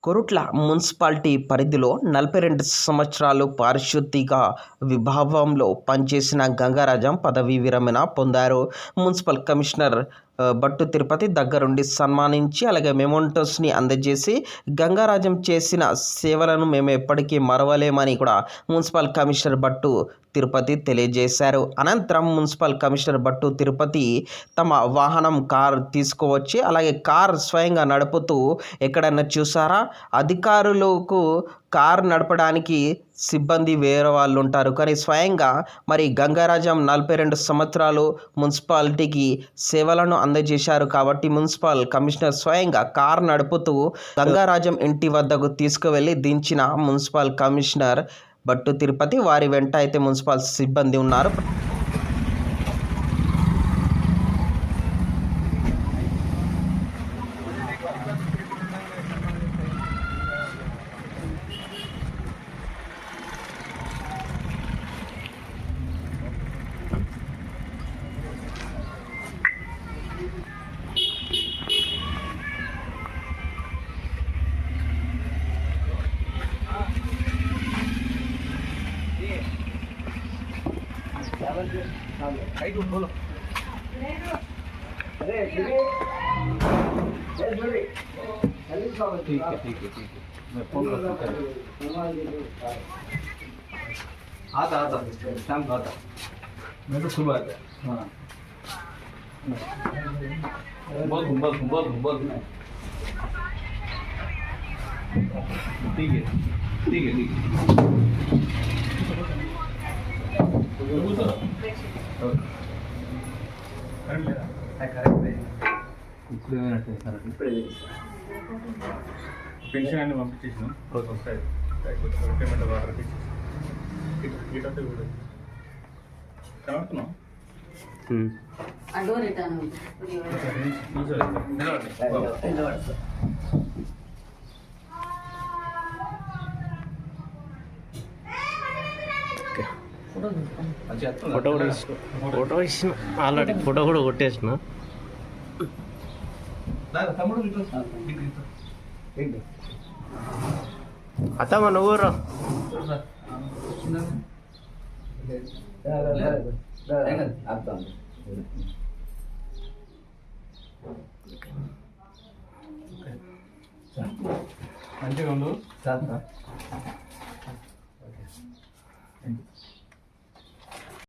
Korutla municipality పరిధిలో 42 సంవత్సరాలు పారిశుద్ధ్య విభాగంలో పనిచేసిన గంగారాజం పదవీ విరమణ పొందారు. మున్సిపల్ కమిషనర్ భట్టు తిరుపతి దగ్గరుండి సన్మానించి అలాగే మెమోంటోస్ని అందజేసి గంగారాజం చేసిన సేవలను మేము ఎప్పటికీ మరవలేమని కూడా మున్సిపల్ కమిషనర్ భట్టు తిరుపతి తెలియజేశారు. అనంతరం మున్సిపల్ కమిషనర్ భట్టు తిరుపతి తమ వాహనం కార్ తీసుకువచ్చి అలాగే కార్ స్వయంగా నడుపుతూ ఎక్కడన్నా చూసారా, అధికారులకు కార్ నడపడానికి సిబ్బంది వేరే వాళ్ళు ఉంటారు, కానీ స్వయంగా మరి గంగారాజం 42 సంవత్సరాలు మున్సిపాలిటీకి సేవలను అందజేశారు. కాబట్టి మున్సిపల్ కమిషనర్ స్వయంగా కార్ నడుపుతూ గంగారాజం ఇంటి వద్దకు తీసుకువెళ్ళి దించిన మున్సిపల్ కమిషనర్ భట్టు తిరుపతి వారి వెంట అయితే మున్సిపల్ సిబ్బంది ఉన్నారు. बोलो ठीक है मैं फोन करता आता शाम को आता मैं तो सुबह आता। हाँ बोल ठीक है పెన్షన్ అన్ని పంపించేసినాం. రోజు వస్తాయి పేమెంట్ వాటర్ కనుక్కున్నాం. ఫోటో ఇచ్చిన ఆల్రెడీ ఫోటో కూడా కొట్టేసిన. అత్తమ్మ నువ్వు రా. మంచిగా ఉండు.